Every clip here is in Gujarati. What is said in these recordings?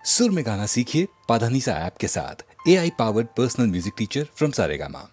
सुर में गाना सीखिए पाधानीसा ऐप के साथ। AI powered personal music teacher from Saregama.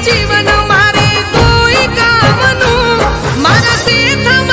જીવન મારે કોઈ કામનું મારા શેઠમાં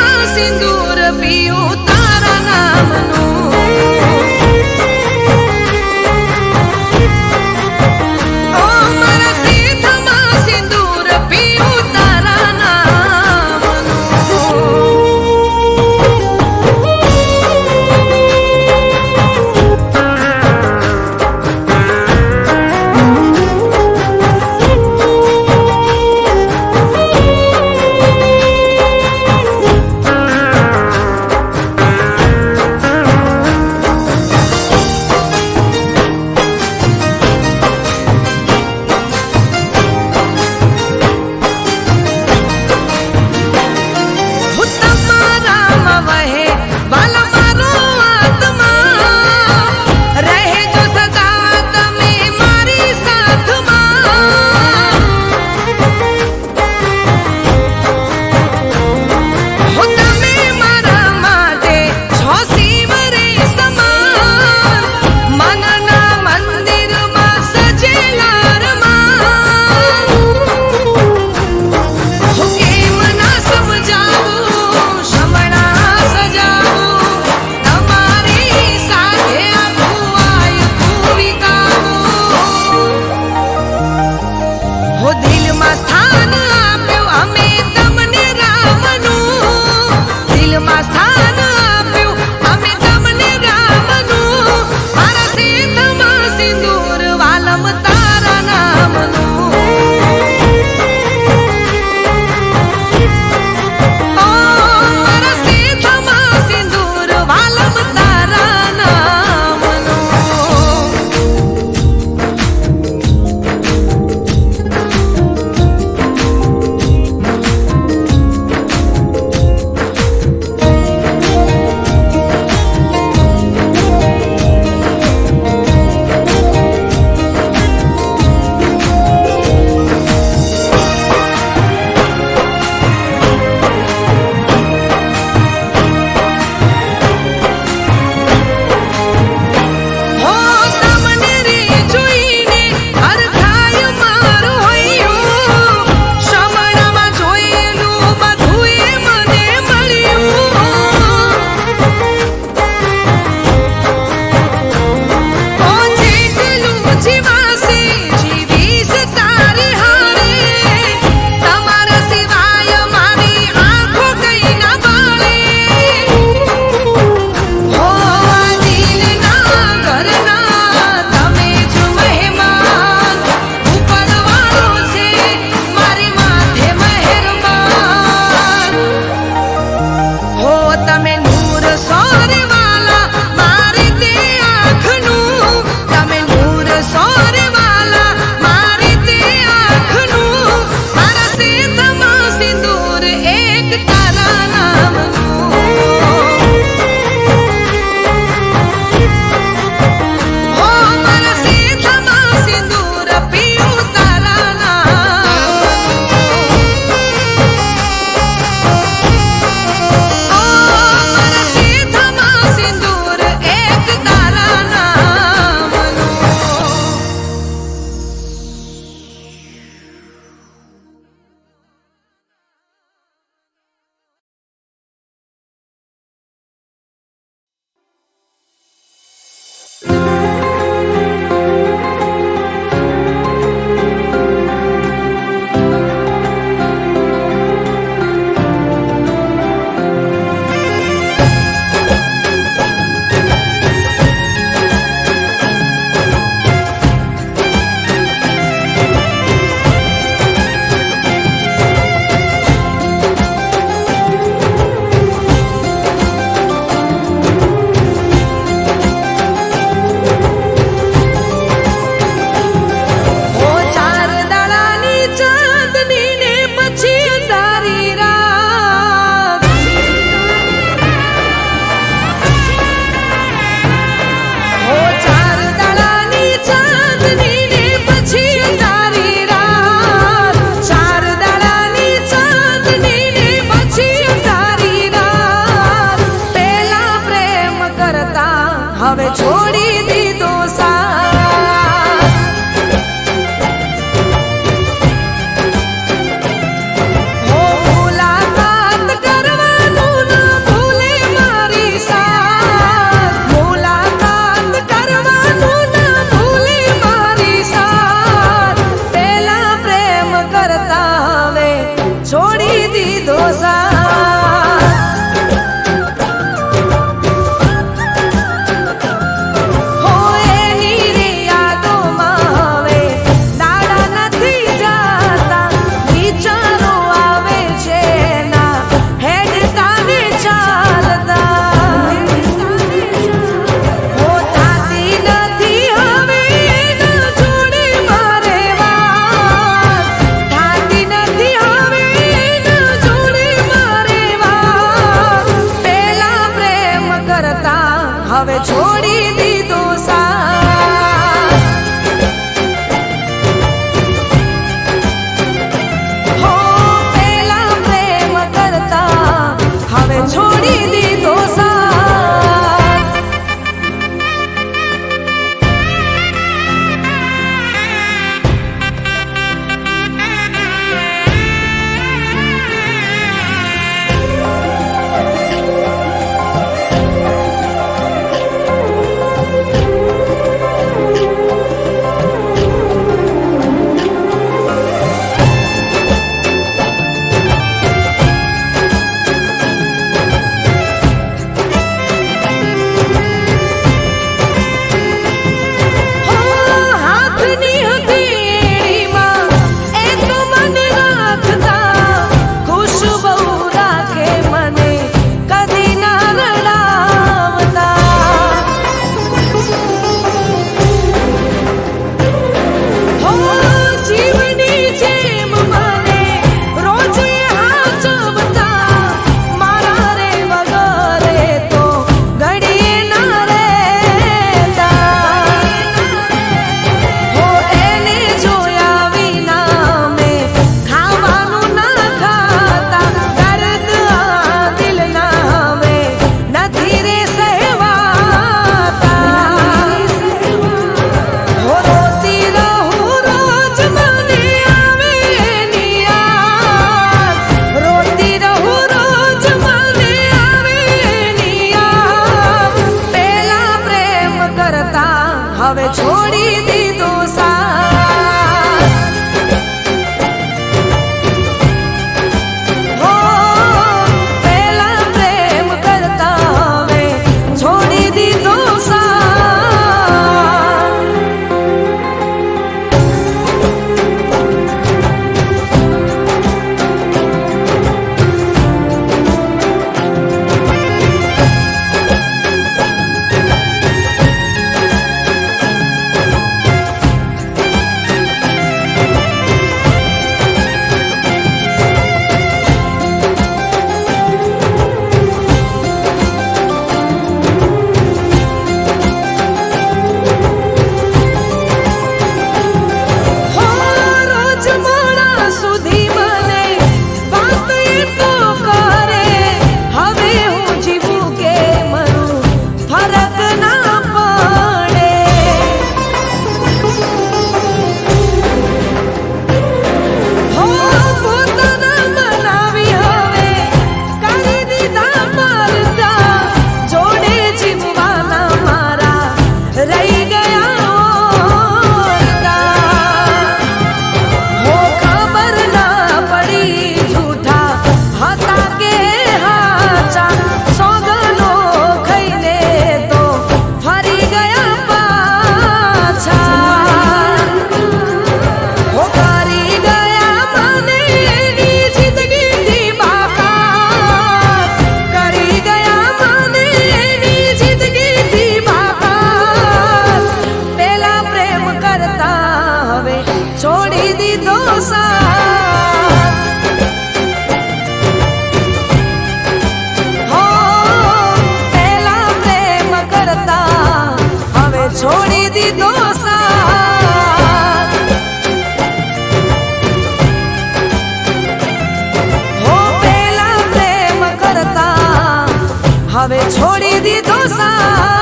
હવે છોડી દીધો સા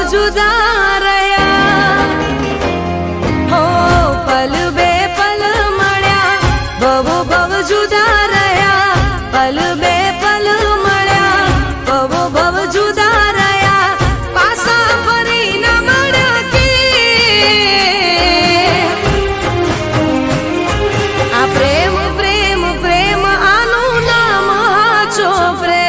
जुदा રહ્યા હો પલ બે પલ મળ્યા બહુ બહુ જુદા રહ્યા પલ બે પલ મળ્યા બહુ બહુ જુદા રહ્યા પાછા ફરી ન મળ્યા કે આ પ્રેમ પ્રેમ પ્રેમ આનું નામ હાચો પ્રેમ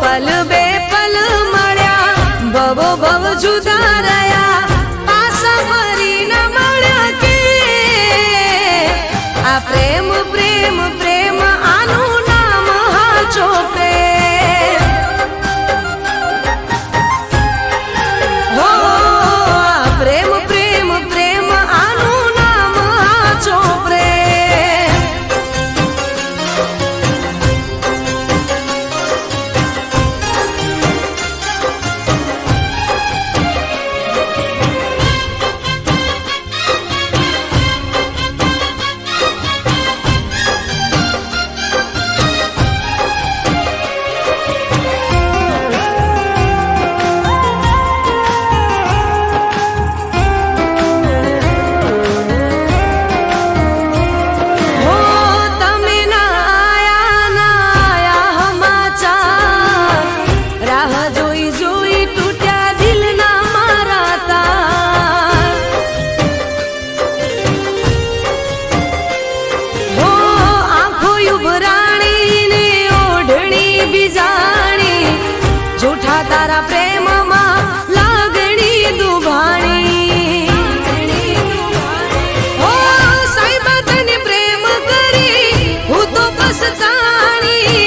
પલ બે પલ મળ્યા બહુ બહુ જુદા રહ્યા પાછા ફરી ન મળ્યા કે આ પ્રેમ પ્રેમ પ્રેમ આનું નામ હાચો પ્રેમ હો આ પ્રેમ પ્રેમ પ્રેમ આનું નામ હાચો પ્રેમ જૂઠા તારા પ્રેમમાં લાગણી દુભાણી હો સાહેબ તને પ્રેમ કરી હું તો પછતાણી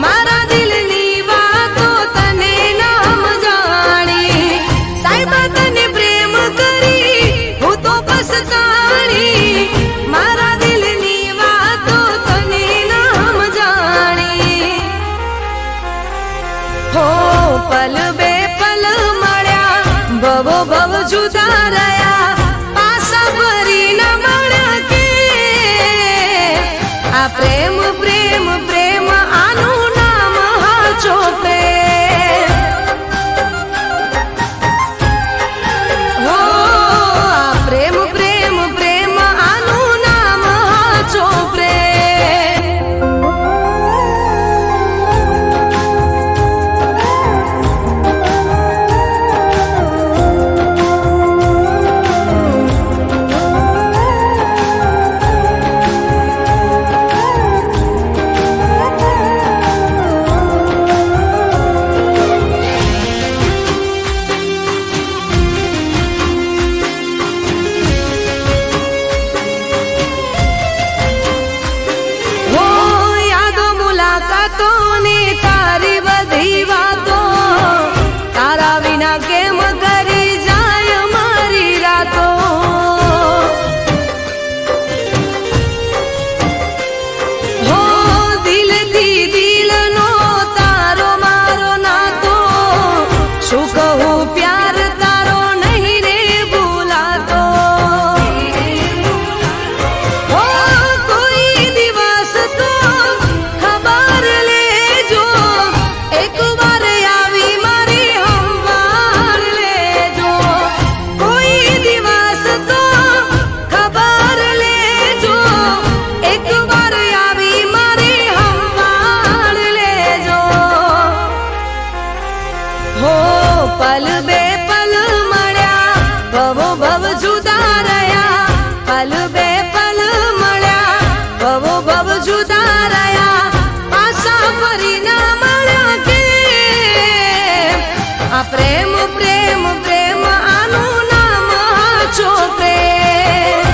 મારા દિલની વાતો તને નામ જાણી સાહેબ તને પ્રેમ કરી હું તો પછતાણી મારા દિલની વાતો તને નામ જાણી હો પલ બે પલ મળ્યા બહુ બહુ જુદા રહ્યા પાછા ફરી ન મળ્યા કે આ પ્રેમ પ્રેમ પ્રેમ આનું નામ હાચો પ્રેમ હો આ પ્રેમ પ્રેમ પ્રેમ આનું નામ હાચો પ્રેમ તારી બધી વાતો તારા વિના કેમ કરી જાય મારી રાતો હો દિલથી દિલનો તારો મારો નાતો શું કહું પ્યાર તારો નહીં રે પલ બે પલ મળ્યા ભવો ભવ જુદા રહ્યા પલ બે પલ મળ્યા ભવો ભવ જુદા રહ્યા પાછા ફરી ના મળ્યા કે આ પ્રેમ પ્રેમ પ્રેમ આનું નામ છો પ્રેમ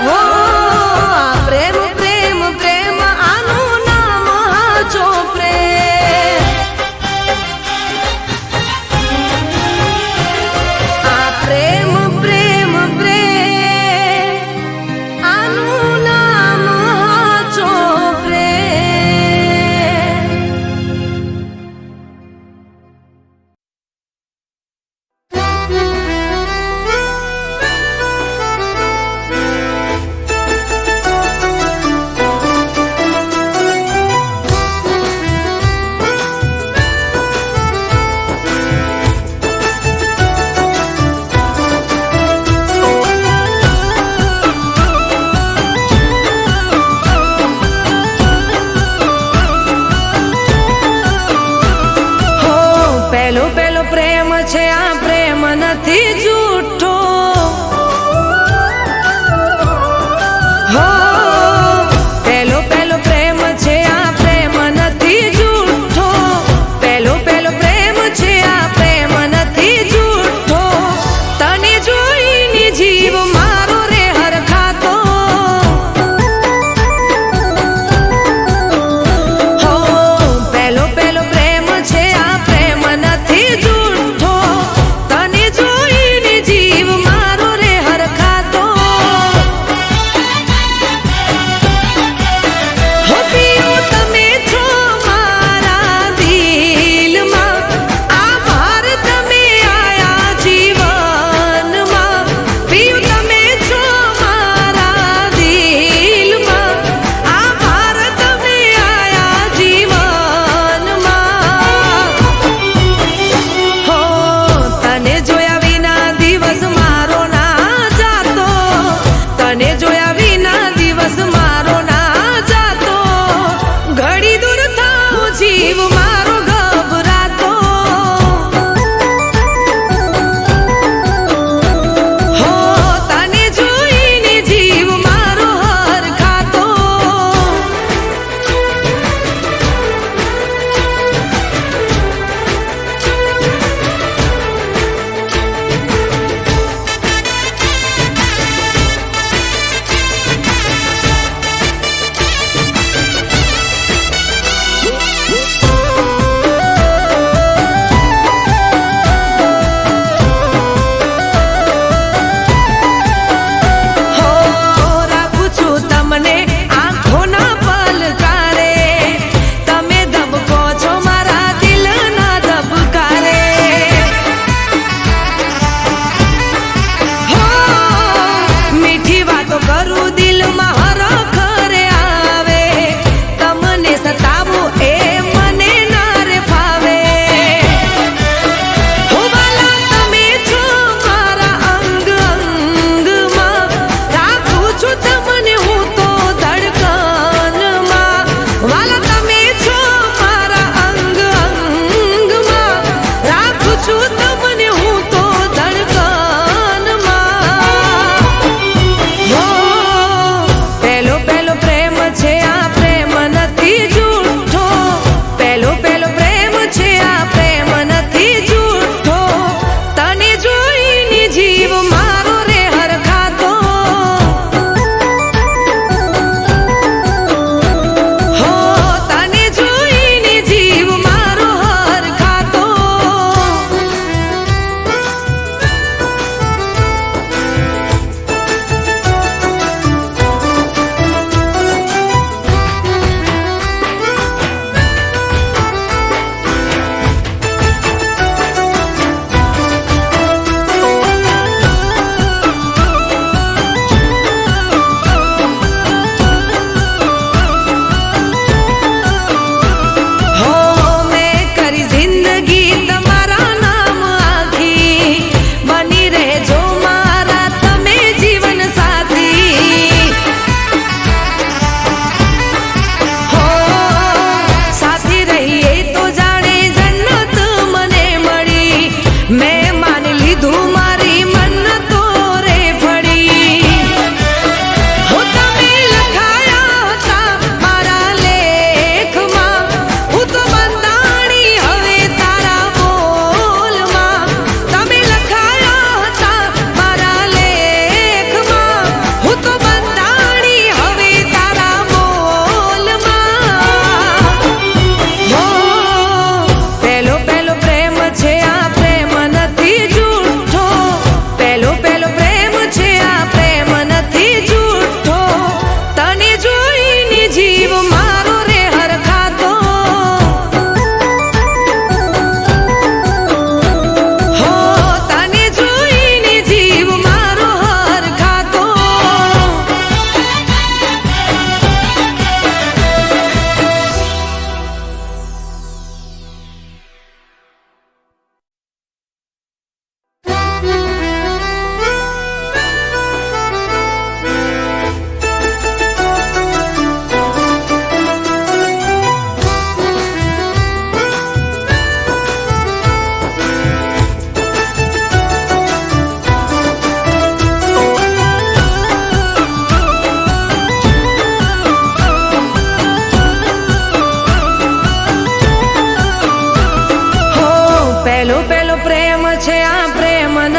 હો આ પ્રેમ પ્રેમ પ્રેમ આનું નામ છો પ્રેમ આ પ્રેમ પ્રેમ પ્રેમ આનું નામ છો પ્રેમ હો પહેલો પહેલો પ્રેમ છે આ પ્રેમ નથી જૂઠો હો પહેલો પહેલો પ્રેમ છે આ પ્રેમ નથી જૂઠો પહેલો પહેલો પ્રેમ છે આ પ્રેમ નથી જૂઠો તને જોઈને જીવ મારો રે હરખાતો હો પહેલો પહેલો પ્રેમ છે આ પ્રેમ નથી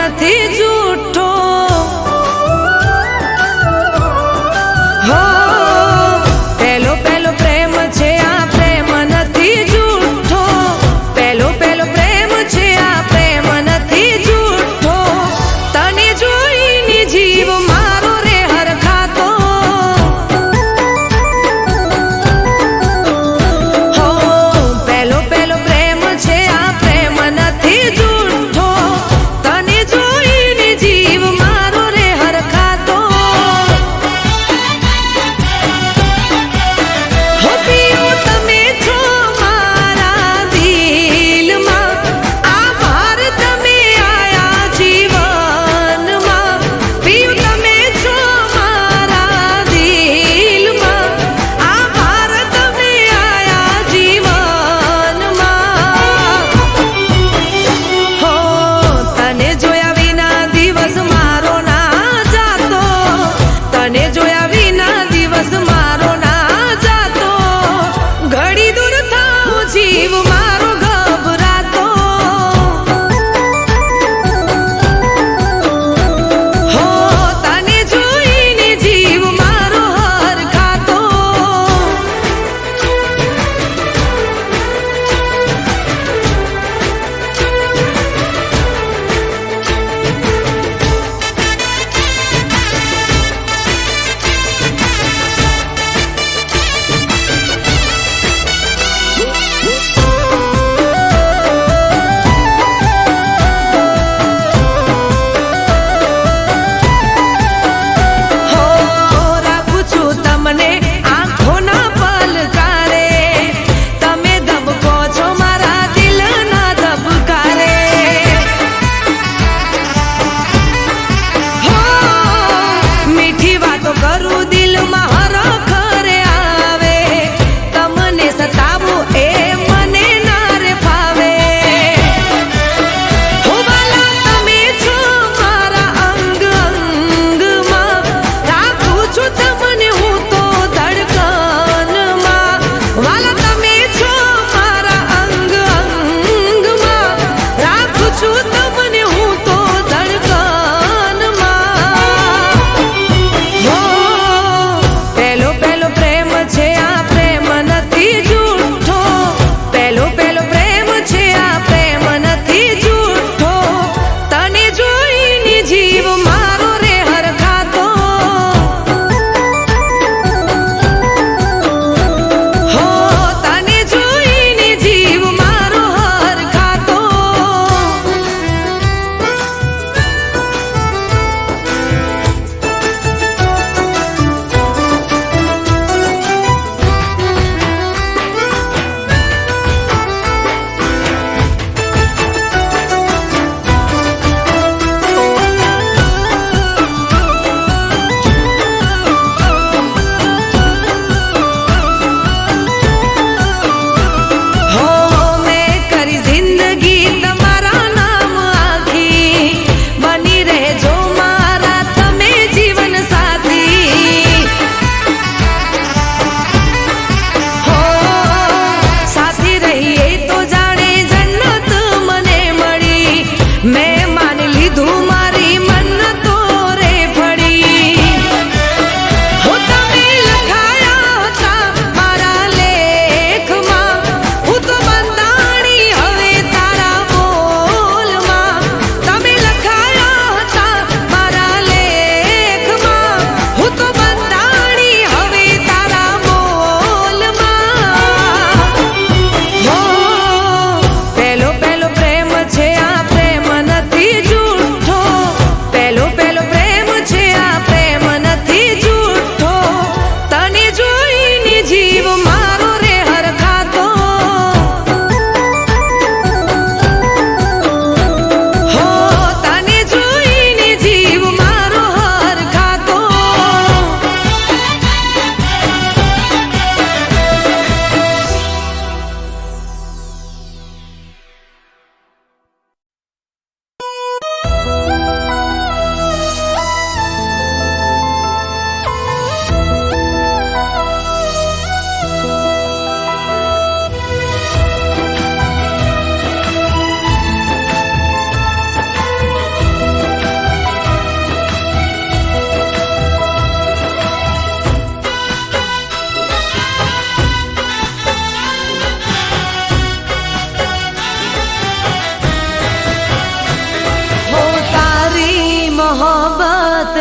નથી જૂઠો હો પેલો પેલો પ્રેમ છે આ પ્રેમ નથી જૂઠો પેલો પેલો પ્રેમ છે આ પ્રેમ નથી જૂઠો તને જોઈને જીવ મારો રે હરખાતો હો પેલો પેલો પ્રેમ છે આ પ્રેમ નથી જૂઠો તને જોઈને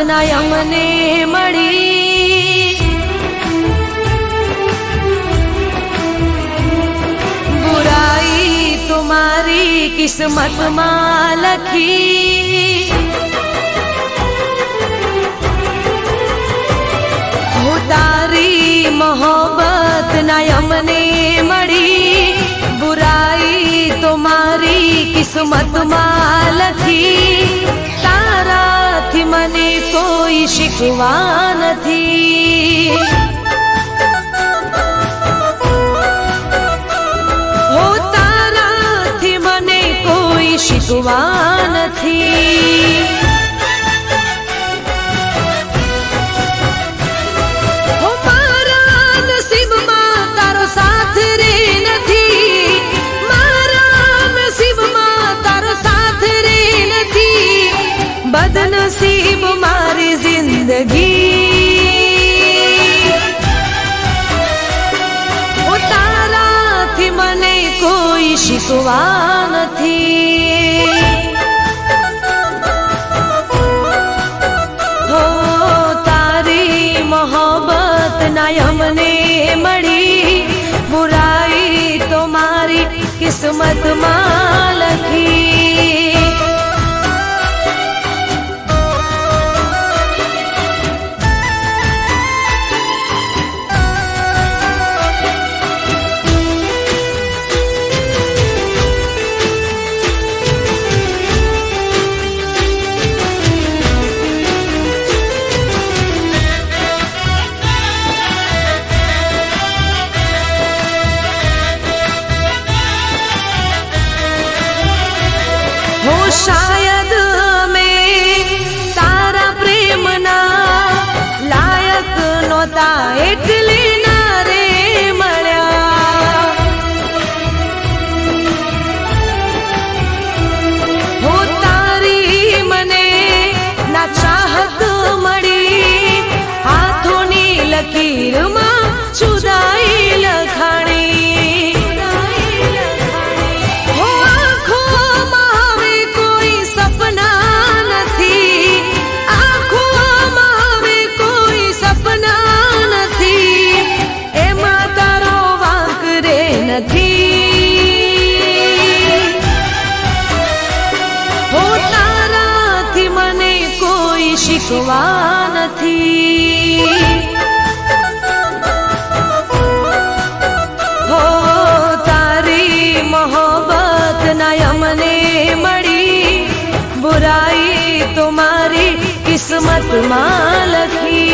ના અમને મળી, બુરાઈ તો મારી કિસ્મતમાં લખી, હું તારી મોહબ્બત ના અમને મળી, બુરાઈ તો મારી કિસ્મતમાં લખી, તારાથી મને કોઈ શીખવા નથી, હો તારાથી મને કોઈ શીખવા નથી, હો મારા નસીબમાં તારો સાથ રે નથી, મારા નસીબમાં તારો સાથ રે નથી, બદનસીબ મારી જિંદગી, ઓ તારાથી મને કોઈ શીખવા નથી, હો તારી મોહબ્બત ના અમને મળી, બુરાઈ તો મારી કિસ્મતમાં લખી, શાયદ મેં તારા પ્રેમના લાયક નહોતા એટલે ના રે મળ્યા, હો તારી મને ના ચાહત મળી, હાથોની લકીરમાં જુદાઈ લખાણી, હો આંખોમાં હવે કોઈ સપના નથી, આંખોમાં હવે કોઈ સપના નથી, એમાં તારો વાંક રે નથી, હો તારાથી મને કોઈ શીખવા નથી, હો તારી મોહબ્બત ના અમને મળી, બુરાઈ તો મારી કિસ્મતમાં લખી,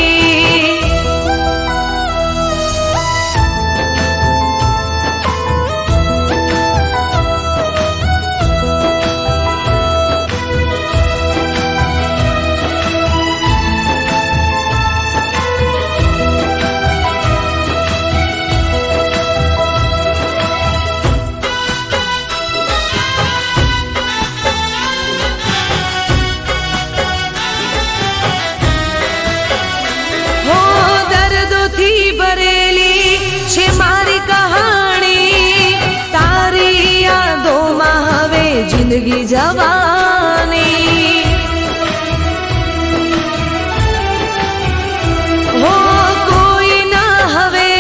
હો દર્દોથી ભરેલી છે મારી કહાણી, તારી યાદોમાં હવે જિંદગી જવાની, હો કોઈ ના હવે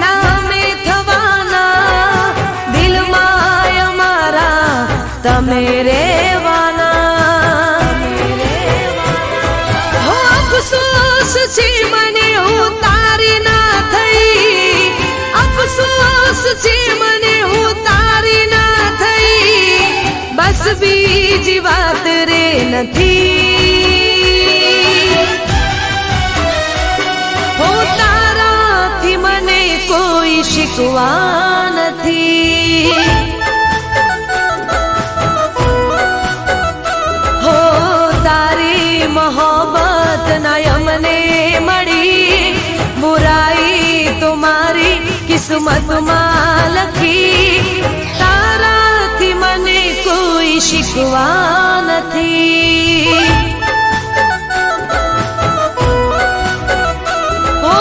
નામે થવાના, દિલમાં અમારા તમે રહેવાના, હો અફસોસ છે મને હું તારી ના થઈ, અફસોસ છે મને હું તારી ના થઈ, બસ બીજી વાત રે નથી, હો તારાથી મને કોઈ શીખવા નથી, હો તારી મોહબ્બત ના અમને મળી, બુરાઈ તો મારી કિસ્મતમાં લખી, તારાથી મને કોઈ શીખવા નથી, હો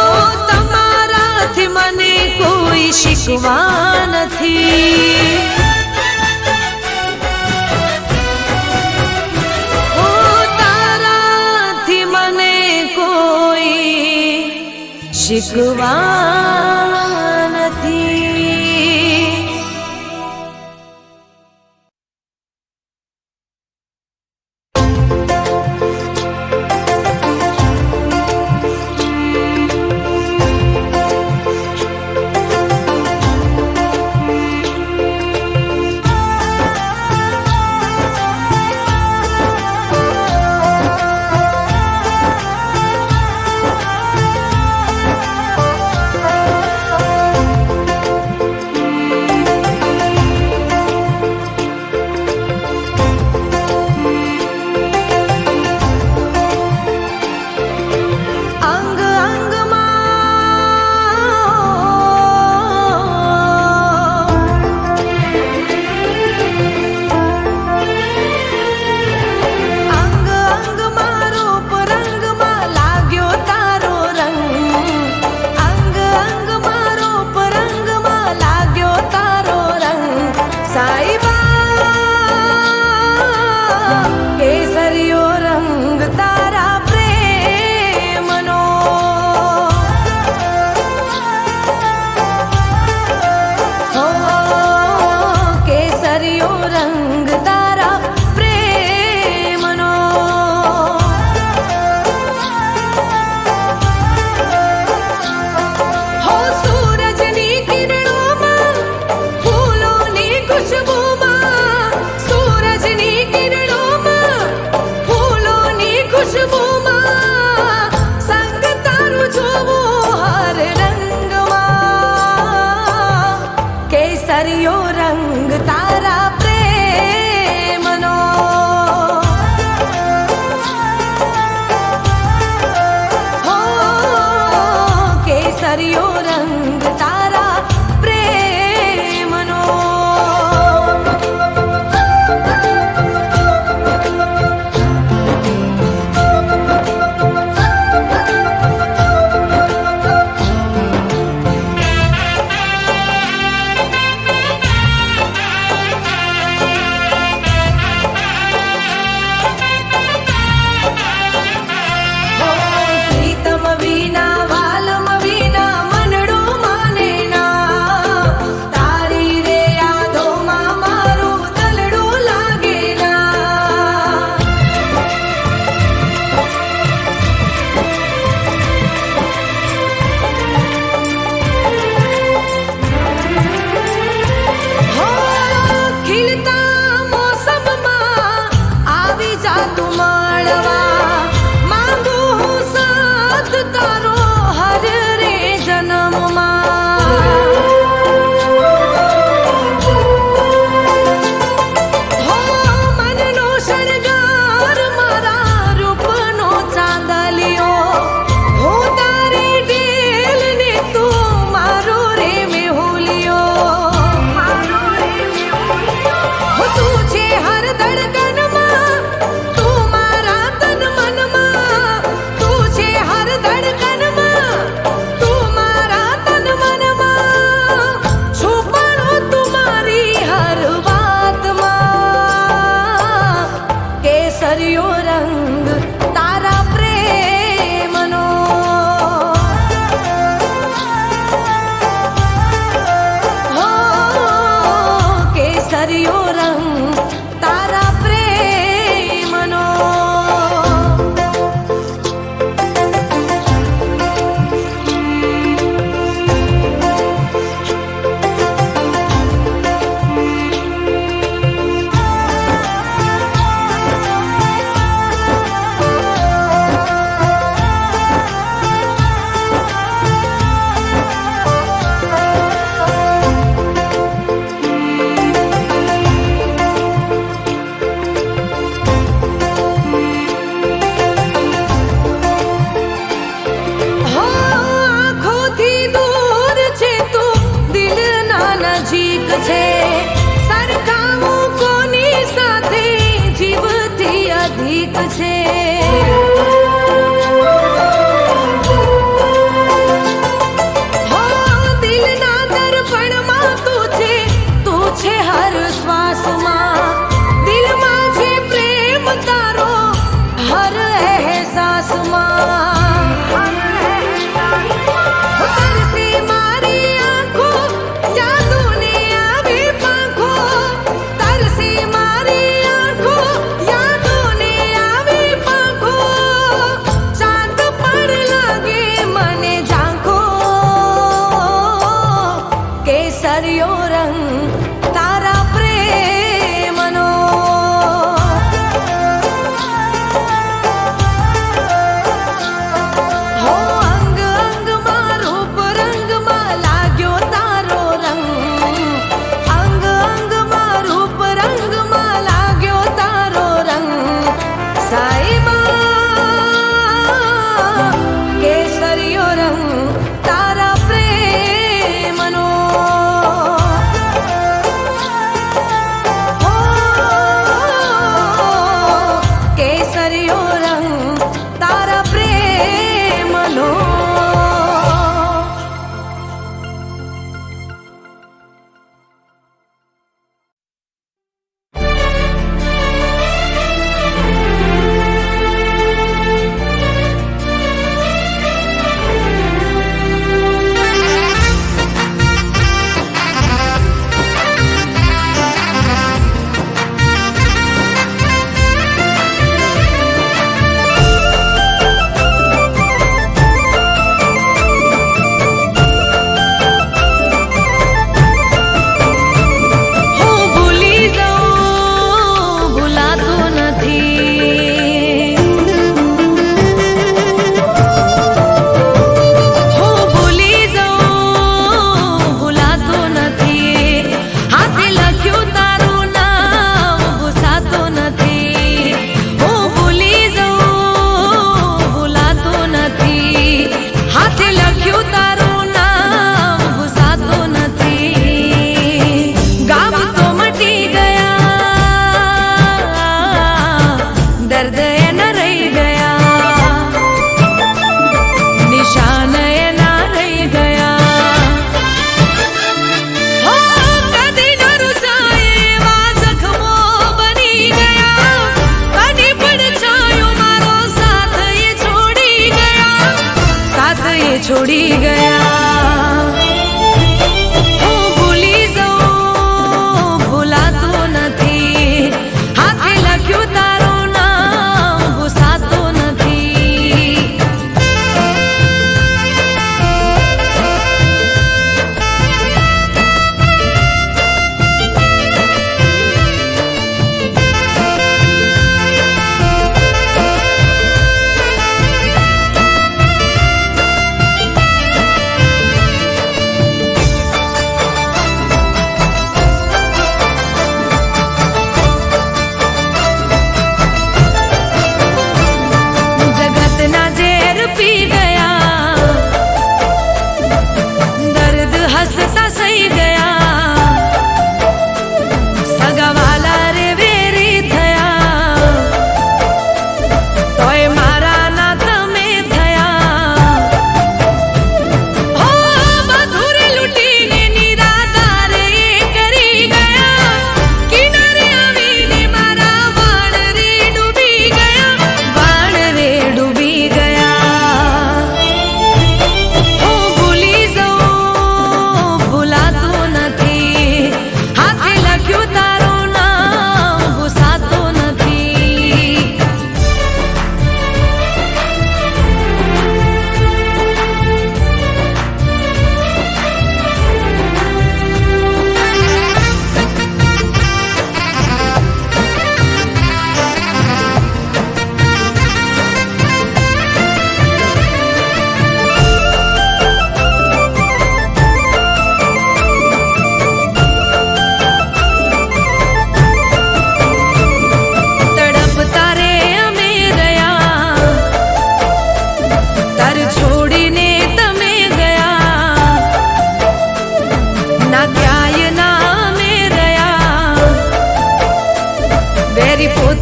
તમારાથી મને કોઈ શીખવા નથી, હો તારાથી મને શીખવા નથી.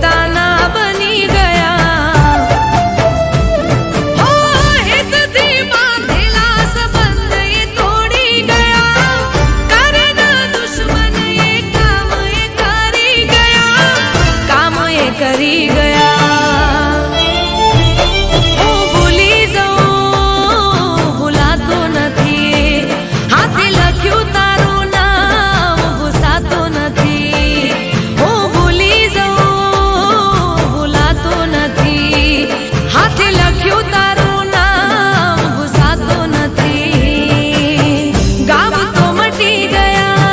પોતાના બની ગયા. હો હિતથી બાંધેલા સંબંધ એ તોડી ગયા. કરના દુશ્મન એ કામ એ કરી ગયા. કામ એ કરી ગયા. હું ભૂલી જાઉં ભૂલાતો નથી. હાથે લખ્યું તારું નામ ભૂસાતો નથી. હું ભૂલી જાઉં ભૂલાતો નથી. હાથે લખ્યું તારું નામ ભૂસાતો નથી. ગામ તો મટી ગયા,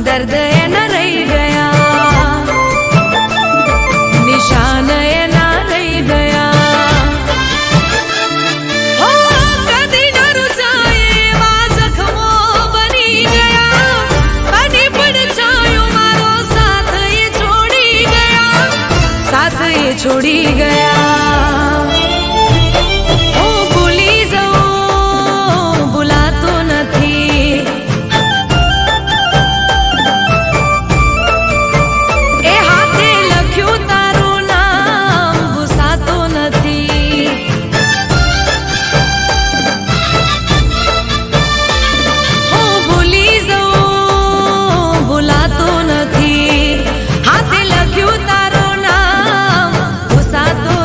દર્દ એના રહી ગયા, નિશાન એના રહી ગયા. હો કદી ન રૂસાય એવા જખમો બની ગયા. બની પડછાયો મારો સાથ એ છોડી ગયા. સાથ એ છોડી ગયા. હું ભૂલી જાઉં ભૂલાતો નથી. એ હાથે લખ્યું તારું નામ ભૂસાતો નથી. હું ભૂલી જાઉં ભૂલાતો નથી. હાથે લખ્યું તારું નામ ભૂસાતો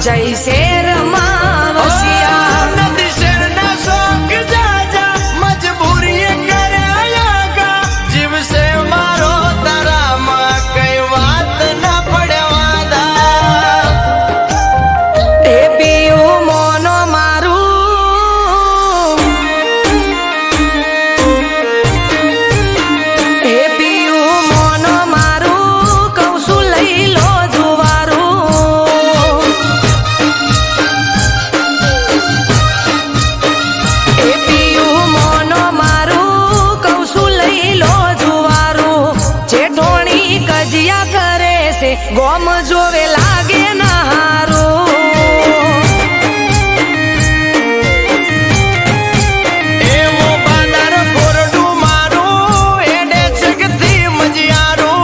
જય શેર માં વસિયા નદી શેરના શોખ જાજા મજબૂરી કર્યા ગા જીવશે મારો તારામાં કઈ વાત ના પડે વાદા એ પીયું મોનો મારું એ પીયું મોનો મારું કૌશું લઈ લો ગોમ જોવે લાગે ના હારું એવો બાદર કોરડું મારું એને જગતી મજિયારું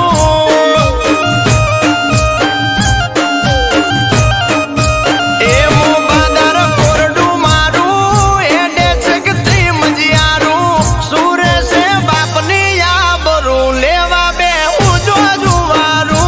એવો બાદર કોરડું મારું એને જગતી મજિયારું સુરે છે બાપની આબરૂ લેવા બે ઉજો જુવારું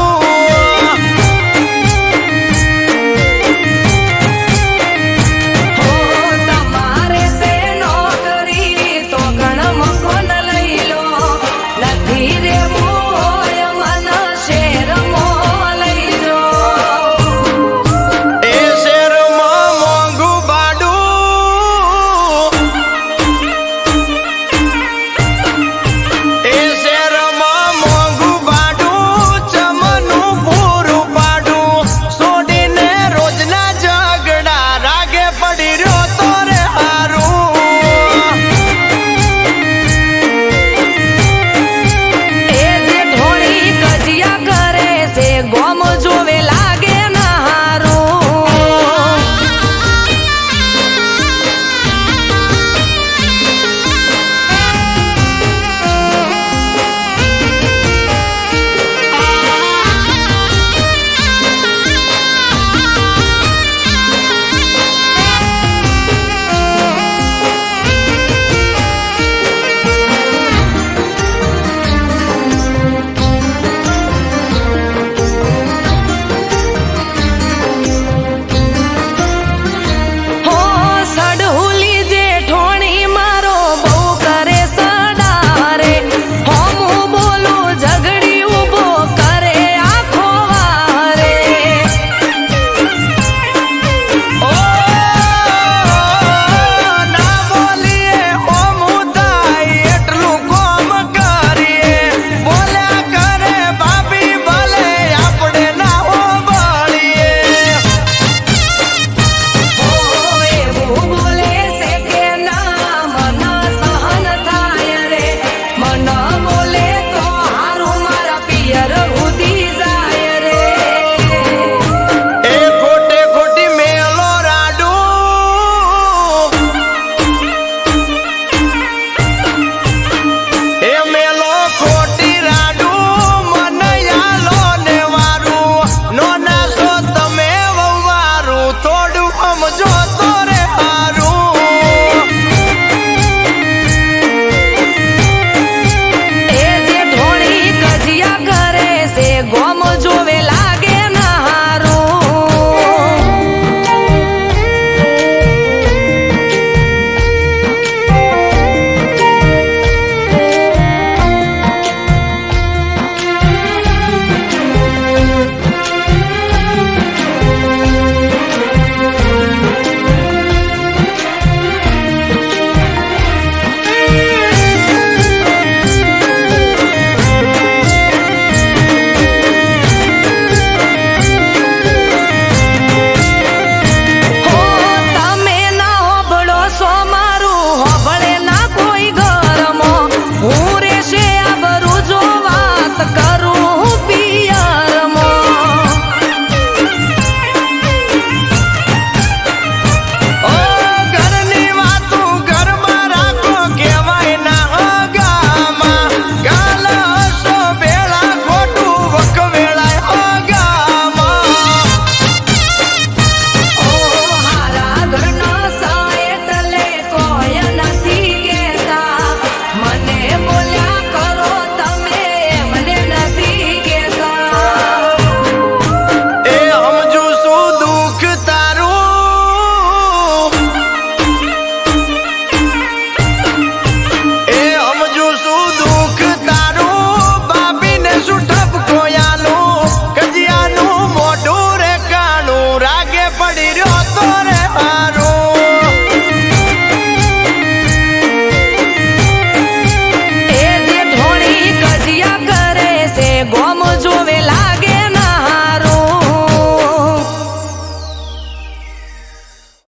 પડી રહ્યો